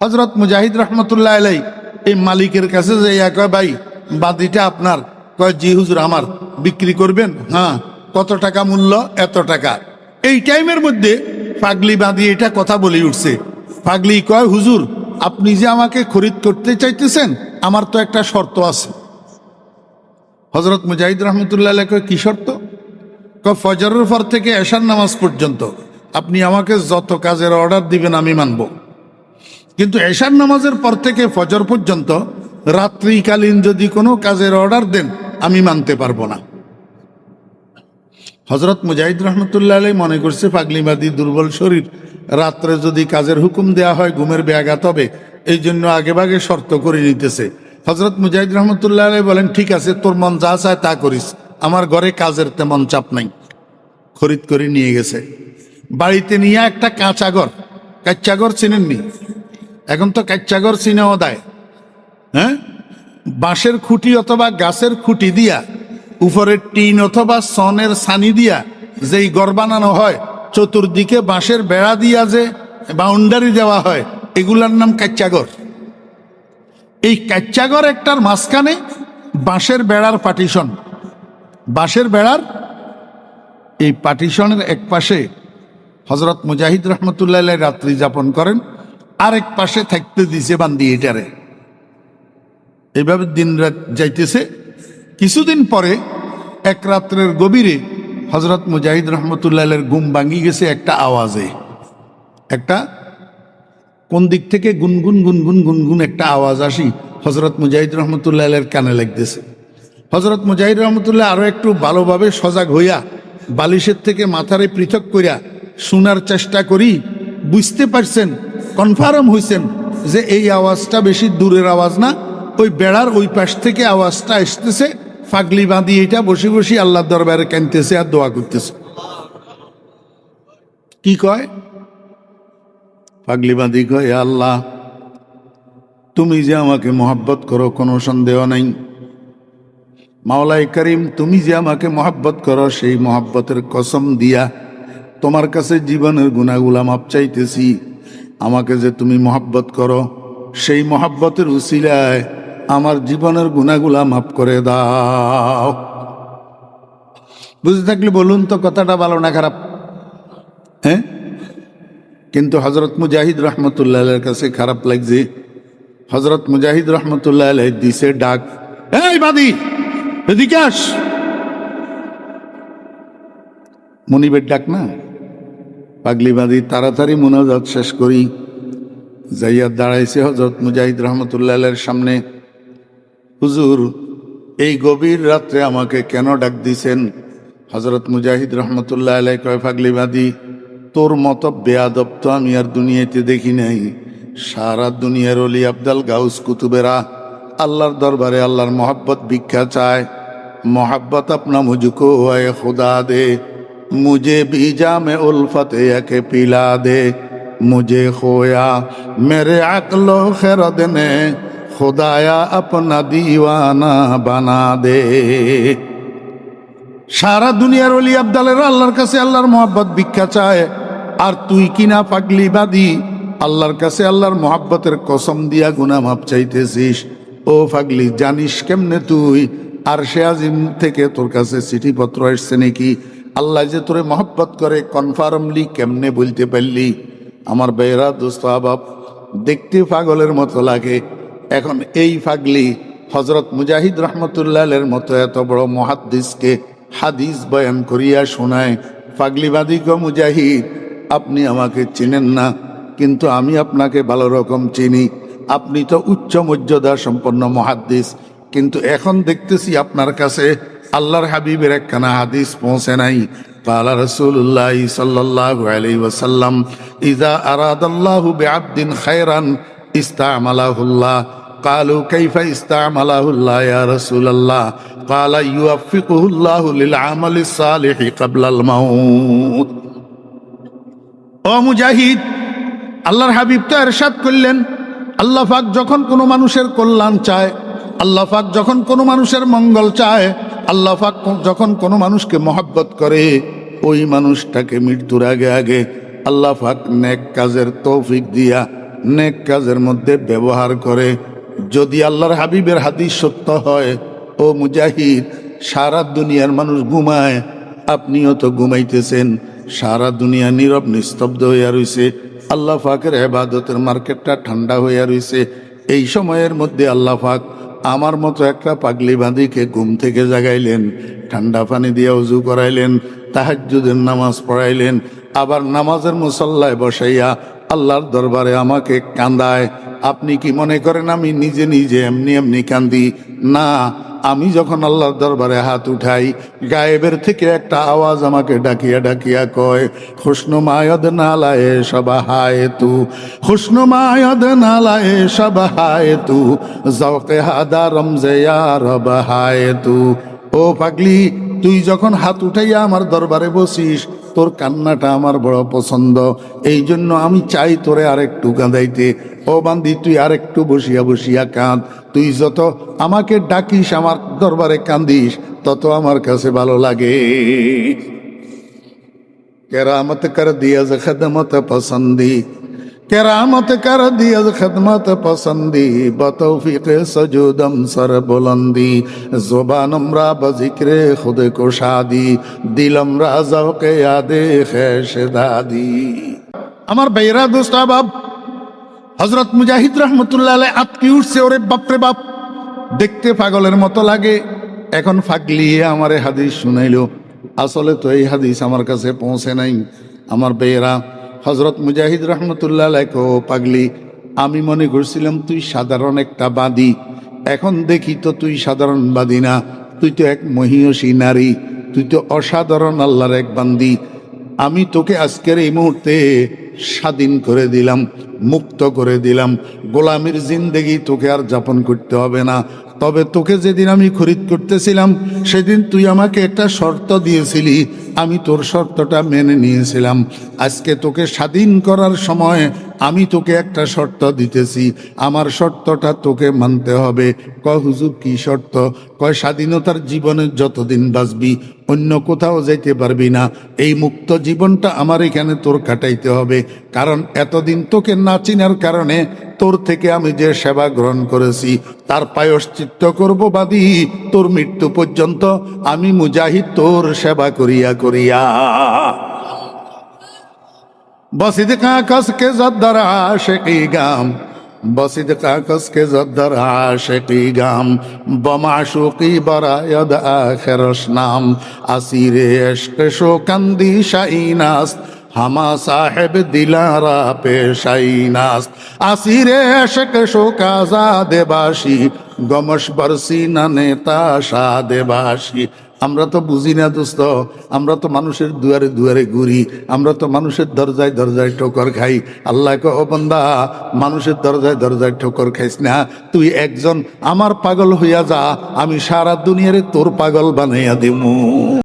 হযরত মুজাহিদ রহমতুল্লাহ আলাই এই মালিকের কাছে যাইয়া কয়, ভাই বাদিটা আপনার? কয়, জি হুজুর আমার। বিক্রি করবেন? হ্যাঁ। কত টাকা মূল্য? এত টাকা। এই টাইমের মধ্যে পাগলি বাদি এটা কথা বলে উঠছে। পাগলি কয়, হুজুর আপনি যে আমাকে খরিদ করতে চাইতেছেন, আমার তো একটা শর্ত আছে। হযরত মুজাহিদ রহমতুল্লাহ আলাই কয়, কি শর্ত? কয়, ফজরের পর থেকে এশার নামাজ পর্যন্ত আপনি আমাকে যত কাজের অর্ডার দিবেন আমি মানব, কিন্তু এশার নামাজের পর থেকে ফজর পর্যন্ত রাত্রিকালীন যদি কোনো কাজের অর্ডার দেন আমি মানতে পারবো না। হযরত মুজাহিদ রহমতুল্লাহ আলাই মনে করছে পাগলিবাদী, দুর্বল শরীর, রাত্রে যদি কাজের হুকুম দেয়া হয় ঘুমের ব্যাঘাত হবে, এই জন্য আগে ভাগে শর্ত করে নিতেছে। হযরত মুজাহিদ রহমতুল্লাহ আলাই বলেন, ঠিক আছে, তোর মন যা চায় তা করিস, আমার ঘরে কাজের তেমন চাপ নাই। খরিদ করে নিয়ে গেছে। বাড়িতে নিয়ে একটা কাঁচাঘর, কাচ্চাঘর চিনেননি? এখন তো কাচ্চাঘর চিনেও দেয়। হ্যাঁ, বাঁশের খুঁটি অথবা গাছের খুঁটি দিয়া উপরের টিন অথবা সনের ছানি দিয়া যেই ঘর বানানো হয়, চতুর্দিকে বাঁশের বেড়া দিয়া যে বাউন্ডারি দেওয়া হয়, এগুলার নাম কাচ্চাঘর। এই কাচ্চাঘর একটার মাঝখানে বাঁশের বেড়ার পার্টিশন, বাঁশের বেড়ার এই পার্টিশনের এক পাশে হযরত মুজাহিদ রহমতুল্লাহ আলাই রাত্রি যাপন করেন, আরেক পাশে থাকতে দিছে বান্দি এটারে। এইভাবে দিন রাত যাইতেছে। কিছুদিন পরে এক রাত্রের গভীরে হযরত মুজাহিদ রহমতুল্লাহ আলাইয়ের ঘুম ভাঙি গেছে একটা আওয়াজে। একটা কোন দিক থেকে গুনগুন গুনগুন গুনগুন একটা আওয়াজ আসি হযরত মুজাহিদ রহমতুল্লাহ আলাইয়ের কানে লাগতেছে। হযরত মুজাহিদ রহমতুল্লাহ আরো একটু ভালোভাবে সজাগ হইয়া বালিশের থেকে মাথারে পৃথক করিয়া শোনার চেষ্টা করি, বুঝতে পারছেন, কনফার্ম হইছেন যে এই আওয়াজটা বেশি দূরের আওয়াজ না, ওই বেড়ার ওই পাশ থেকে আওয়াজটা আসতেছে। পাগলি বাঁধি এটা বসে বসে আল্লাহর দরবারে কাঁদতেছে আর দোয়া করতেছে। কি কয়? পাগলি বাঁধি কয়, আল্লাহ তুমি যে আমাকে মহব্বত করো কোনো সন্দেহ নাই, মাওলাই করিম তুমি যে আমাকে মহব্বত করো সেই মহব্বতের কসম দিয়া তোমার কাছে জীবনের গুনাহগুলা মাপ চাইতেছি। আমাকে যে তুমি মহব্বত করো সেই মহব্বতের উসিলায় আমার জীবনের গুনাহগুলা মাফ করে দাও। বুঝে থাকলে বলুন তো কথাটা ভালো না খারাপ? হ্যাঁ, কিন্তু হযরত মুজাহিদ রহমতুল্লাহ আলাইহির কাছে খারাপ লাগছে। হযরত মুজাহিদ রহমতুল্লাহ আলাইহি দিছে ডাক, এই বাদী এদিকে আস। মনিবের ডাক না, পাগলি বাদী তাড়াতাড়ি মুনাজাত শেষ করি যাইয়া দাঁড়াইছে হযরত মুজাহিদ রহমতুল্লাহ আলাইহির সামনে। হুজুর এই গভীর রাত্রে আমাকে কেন ডাক দিছেন? হযরত মুজাহিদ রহমতুল্লাহ আলাইহি কয়, পাগলি বাদী তোর মতো বেয়াদব তো আমি আর দুনিয়াতে দেখি নাই। সারা দুনিয়ার ওলি আবদাল গাউস কুতুবেরা আল্লাহর দরবারে আল্লাহর मोहब्बत ভিক্ষা চায়। मोहब्बत अपना मुझको है खुदा दे, मुझे भी जाम उल्फत के पिला दे, मुझे खोया मेरे अक्लो खैरत ने खुदाया अपना दीवाना बना दे। সারা দুনিয়ার ওলি আবদালেরা আল্লাহর কাছে আল্লাহর मोहब्बत ভিক্ষা চায়, আর তুই কিনা পাগলি বাদী আল্লাহর কাছে আল্লাহর মোহাব্বতের কসম দিয়া গুনাহ মাপ চাইতেছিস। ও পাগলি, জানিস কেমনে তুই আরশে আজিম থেকে তোর কাছে চিঠিপত্র আসছে নাকি? আল্লাহ যে তোরে মহব্বত করে কনফার্মলি কেমনে বলতে পারলি? আমার বেয়েরা দোস্ত আবাব, দেখতে পাগলের মতো লাগে। এখন এই পাগলি হযরত মুজাহিদ রহমতুল্লাহ আলাইহির মতো এত বড় মুহাদ্দিসকে হাদিস বয়ান করিয়া শোনায়। পাগলিবাদী গো মুজাহিদ, আপনি আমাকে চিনেন না, কিন্তু আমি আপনাকে ভালো রকম চিনি। আপনি তো উচ্চ মর্যাদা সম্পন্ন মুহাদ্দিস, কিন্তু এখন দেখতেছি আপনার কাছে আল্লাহর হাবিবের একখানা হাদিস পৌঁছে নাই। قال رسول الله صلى الله عليه وسلم إذا أراد الله بعبد خيرا استعمله الله। قالوا كيف استعمله الله يا رسول الله؟ قال يوفقه الله للعمل الصالح قبل الموت। ও মুজাহিদ, আল্লাহর হাবিব তো ইরশাদ করলেন, আল্লাহ পাক যখন কোনো মানুষের কল্যাণ চায়, আল্লাহ পাক যখন কোনো মানুষের মঙ্গল চায়, আল্লাহ পাক যখন কোনো মানুষকে মহব্বত করে, ওই মানুষটাকে মৃত্যুর আগে আগে আল্লাহ পাক নেক কাজের তৌফিক দিয়া নেক কাজের মধ্যে ব্যবহার করে। যদি আল্লাহর হাবিবের হাদিস সত্য হয়, ও মুজাহিদ, সারা দুনিয়ার মানুষ ঘুমায়, আপনিও তো ঘুমাইতেছেন, সারা দুনিয়া নীরব নিস্তব্ধ হইয়া রইছে, আল্লাহ পাকের ইবাদতের মার্কেটটা ঠান্ডা হইয়া রইছে। এই সময়ের মধ্যে আল্লাহ পাক আমার মতো একটা পাগলি বাঁধিকে ঘুম থেকে জাগাইলেন, ঠান্ডা পানি দিয়ে ওযু করাইলেন, তাহাজ্জুদের নামাজ পড়াইলেন, আবার নামাজের মুসল্লায় বসাইয়া আল্লাহর দরবারে আমাকে কান্দায়। আপনি কি মনে করেন আমি নিজে নিজে এমনি এমনি কান্দি? না, আমি যখন আল্লাহর দরবারে হাত উঠাই, গায়েবের থেকে একটা আওয়াজ আমাকে ডাকিয়া ডাকিয়া কয়, খুশনু মায়দ নালায়ে সবাহায়ে তু, খুশনু মায়দ নালায়ে সবাহায়ে তু, জওকে হাদা রমজে ইয়া রবহায়ে তু। ও পাগলি, তুই যখন হাত উঠাইয়া আমার দরবারে বসিস, তোর কান্নাটা আমার বড় পছন্দ, এই জন্য আমি চাই তোরে আরেকটু কাঁদাইতে। ও বান্দি, তুই আরেকটু বসিয়া বসিয়া কাঁদ। তুই যত আমাকে ডাকিস, আমার দরবারে কান্দিস, তত আমার কাছে ভালো লাগে। কেরামত কর দিয়া যে খেদমত পসন্দি, কেরামত কর দিয়া যে খেদমত পসন্দি, বতৌফিক সজুদম সর বুলন্দি, জুবানম রা বজিক্রে খুদ কুশাদি, দিলম রা জওকে ইয়াদে খেশদাদি। আমার ভাইরা, দোস্ত বাপ, হযরত মুজাহিদ রহমতুল্লাহ আলাইহি আতকি উঠছে। ওরে বাপরে বাপ, দেখতে পাগলের মতো লাগে। এখন ফাগলিয়ে আমারে হাদিস শুনাইল। আসলে তো এই হাদিস আমার কাছে পৌঁছে নাই। আমার বেয়েরা, হযরত মুজাহিদ রহমতুল্লাহ আলাইহি কো, পাগলি, আমি মনে করছিলাম তুই সাধারণ একটা বাদী, এখন দেখি তো তুই সাধারণ বাদী না, তুই তো এক মহিয়সী নারী, তুই তো অসাধারণ আল্লাহর এক বান্দি। আমি তোকে আজকের এই মুহূর্তে স্বাধীন করে দিলাম, মুক্ত করে দিলাম। গোলামির জিন্দেগি তোকে আর যাপন করতে হবে না। তবে তোকে যেদিন আমি খরিদ করতেছিলাম, সেদিন তুই আমাকে একটা শর্ত দিয়েছিলি, আমি তোর শর্তটা মেনে নিয়েছিলাম। আজকে তোকে স্বাধীন করার সময় আমি তোকে একটা শর্ত দিতেছি, আমার শর্তটা তোকে মানতে হবে। কয় হুজুর, কি শর্ত? কয় স্বাধীনতার জীবনে যতদিন বাঁচবি অন্য কোথাও যাইতে পারবি না, এই মুক্ত জীবনটা আমার এখানে তোর কাটাইতে হবে। কারণ এতদিন তোকে না চিনার কারণে তোর থেকে আমি যে সেবা গ্রহণ করেছি, তার প্রায়শ্চিত্ত করব বাদী তোর মৃত্যু পর্যন্ত। আমি মুজাহিদ তোর সেবা করিয়া করিয়া। বসিদ কাকস কে জদ্দর আশিকি গাম, বসিদ কাকস কে জদ্দর আশিকি গাম, বমাশুকি বরায়দ আখিরশ নাম, আসিরে ইশক শোকন্দি শাইনাস্ত, হামা সাহেব দিলারা পেশাইনাস্ত, আসিরে ইশক শোকাজাদে বাসি, গমশ বরসি না নেতা সাদে বাসি। আমরা তো বুঝি না দোস্ত, আমরা তো মানুষের দুয়ারে দুয়ারে ঘুরি, আমরা তো মানুষের দরজায় দরজায় ঠোকর খাই। আল্লাহ কো, ও বান্দা, মানুষের দরজায় দরজায় ঠোকর খাইস না, তুই একজন আমার পাগল হইয়া যা, আমি সারা দুনিয়ারে তোর পাগল বানাইয়া দিমু।